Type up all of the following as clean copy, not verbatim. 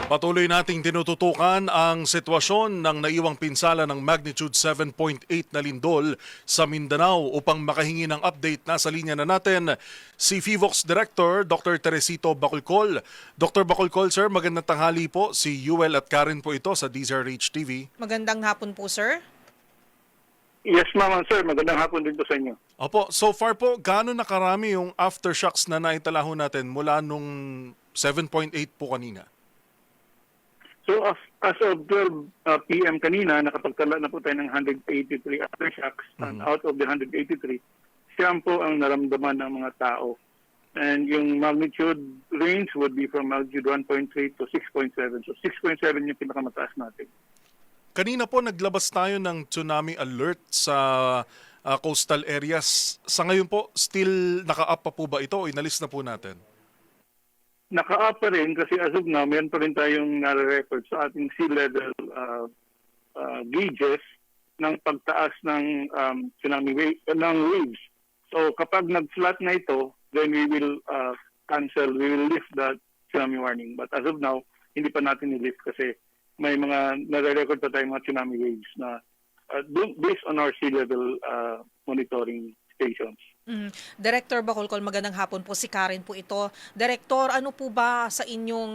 Patuloy nating tinututukan ang sitwasyon ng naiwang pinsala ng magnitude 7.8 na lindol sa Mindanao. Upang makahingi ng update, nasa linya na natin si FIVOX Director Dr. Teresito Bacolcol. Dr. Bacolcol, sir, magandang tanghali po. Si Yuel at Karen po ito sa DZRH TV. Magandang hapon po, sir. Yes, ma'am, sir. Magandang hapon din po sa inyo. Opo, so far po, gaano nakarami yung aftershocks na naitalaho natin mula nung 7.8 po kanina? So as of 12 p.m. kanina, nakapagtala na po tayo ng 183 aftershocks. And out of the 183, siyam po ang naramdaman ng mga tao. And yung magnitude range would be from magnitude 1.3 to 6.7. So 6.7 yung pinakamataas natin. Kanina po naglabas tayo ng tsunami alert sa coastal areas. Sa ngayon po, still naka-up pa po ba ito o inalis na po natin? Naka-up pa rin kasi as of now, meron pa rin tayong nare-record sa ating sea level gauges ng pagtaas ng tsunami ng waves. So kapag nag-flat na ito, then we will we will lift that tsunami warning. But as of now, hindi pa natin i-lift kasi may mga nare-record pa tayong mga tsunami waves na based on our sea level monitoring stations. Director Bacolcol, magandang hapon po. Si Karen po ito. Director, ano po ba sa inyong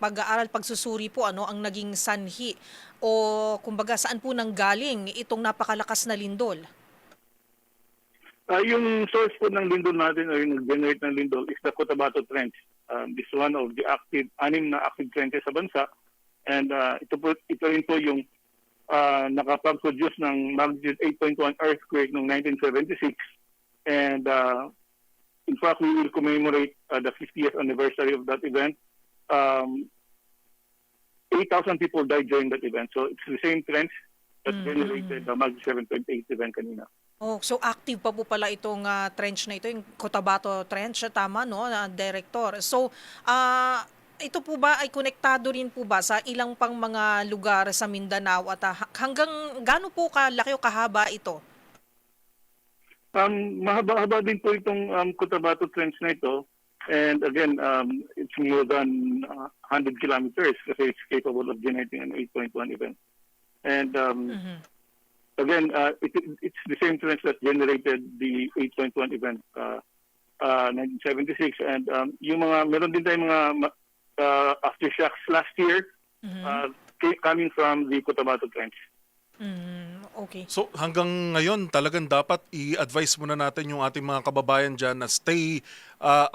pag-aaral, pagsusuri po, ano ang naging sanhi o kumbaga saan po nanggaling itong napakalakas na lindol? Yung source po ng lindol natin o yung nag-generate ng lindol is the Cotabato Trench. This is one of the anim na active trenches sa bansa. And ito rin po yung nakapag-produce ng magnitude 8.1 earthquake noong 1976. And in fact, we will commemorate the 50th anniversary of that event. 8,000 people died during that event. So it's the same trench that generated the magnitude 7.8 event kanina. Oh, so active pa po pala itong trench na ito, yung Cotabato Trench, tama no, Director? So, ito po ba ay konektado rin po ba sa ilang pang mga lugar sa Mindanao at hanggang gaano po kalaki o kahaba ito? Mahaba-haba din po itong Cotabato Trench na ito. And again, it's more than 100 kilometers kasi it's capable of generating an 8.1 event. And again, it's the same trench that generated the 8.1 event 1976. And yung meron din tayong mga aftershocks last year coming from the Cotabato Trench. Okay. So hanggang ngayon talagang dapat i-advise muna natin yung ating mga kababayan dyan na stay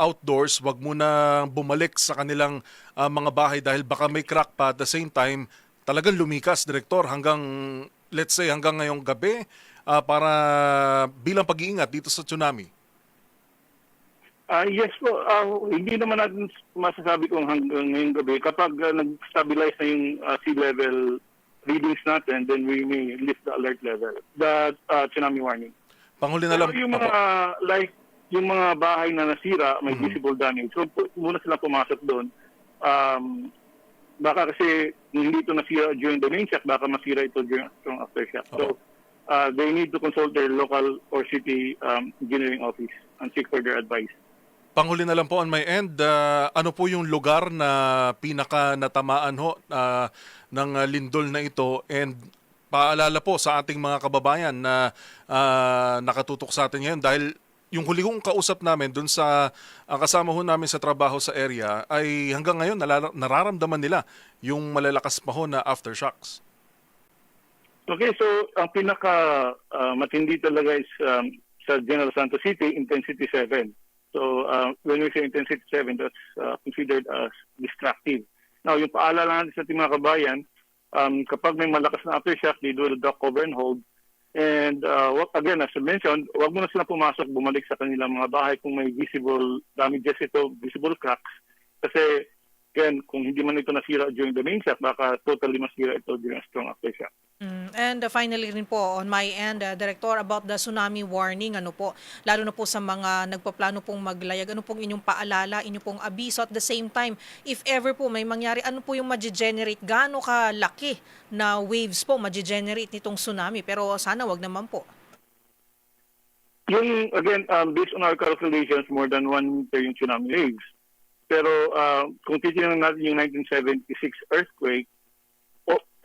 outdoors, wag muna bumalik sa kanilang mga bahay dahil baka may crack pa. At the same time, talagang lumikas, Direktor, hanggang let's say hanggang ngayong gabi para bilang pag-iingat dito sa tsunami. Yes po, hindi naman natin masasabi kung hanggang ngayong gabi. Kapag nag-stabilize na yung sea level readings natin, then we may lift the alert level, the tsunami warning. Panghuli na lang. Pero yung mga, yung mga bahay na nasira, may visible damage. So muna sila pumasok doon. Baka kasi hindi ito nasira during the main shock, baka masira ito during strong aftershock. So they need to consult their local or city engineering office and seek further advice. Panghuli na lang po on my end, ano po yung lugar na pinaka natamaan ho ng lindol na ito, and paalala po sa ating mga kababayan na nakatutok sa atin ngayon dahil yung huli kong kausap namin dun sa kasama ho namin sa trabaho sa area ay hanggang ngayon nararamdaman nila yung malalakas pa ho na aftershocks. Okay, so ang pinaka matindi talaga is sa General Santos City, intensity 7. So when we say intensity 7, that's considered as destructive. Now, yung paalala natin sa ating mga kabayan, kapag may malakas na aftershock, they do the duck cover and hold. And again, as I mentioned, huwag mo na sila pumasok, bumalik sa kanilang mga bahay kung may visible damages ito, visible cracks. Kasi, again, kung hindi man ito nasira during the main shock, baka totally masira ito during a strong aftershock. And finally rin po on my end, Director, about the tsunami warning, ano po, lalo na po sa mga nagpaplano pong maglayag, ano pong inyong paalala, inyong pong abiso at the same time, if ever po may mangyari, ano po yung ma-generate, gaano kalaki na waves po ma-generate nitong tsunami, pero sana wag naman po. Yung, again, based on our calculations, more than 1 meter yung tsunami waves. Pero kung titingnan natin yung 1976 earthquake,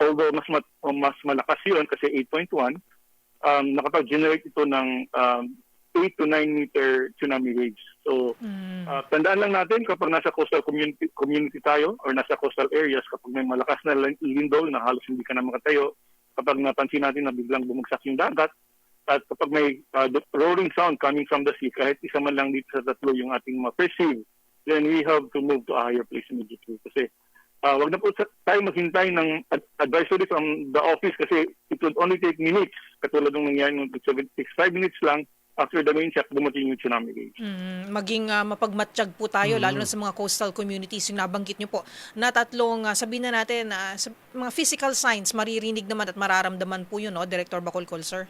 although mas malakas yun kasi 8.1, nakapag-generate ito ng 8 to 9 meter tsunami waves. So, tandaan lang natin kapag nasa coastal community tayo or nasa coastal areas, kapag may malakas na lindol na halos hindi ka na makatayo, kapag napansin natin na biglang bumagsak yung dagat, at kapag may roaring sound coming from the sea, kahit isa man lang dito sa tatlo yung ating ma-perceive, then we have to move to a higher place immediately. Kasi wag na po tayo maghintay ng advisory from the office kasi it would only take minutes, katulad ng nangyari ng 76, 5 minutes lang after the main shock, dumating yung tsunami waves. Maging mapagmatsyag po tayo, lalo na sa mga coastal communities, yung nabanggit nyo po, na tatlong, sabihin na natin, sa mga physical signs, maririnig naman at mararamdaman po yun, no, Director Bacolcol, sir?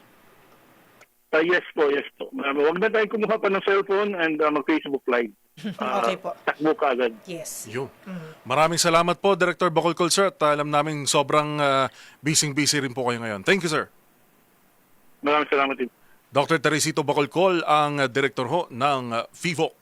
Yes po, yes po. Wag na tayo kumuha pa ng cellphone and mag-Facebook Live. Okay po. Takbo ka agad. Yes. Yun. Maraming salamat po, Director Bacolcol, sir. At alam namin sobrang busy rin po kayo ngayon. Thank you, sir. Maraming salamat din. Dr. Teresito Bacolcol, ang director ho ng FIVOX.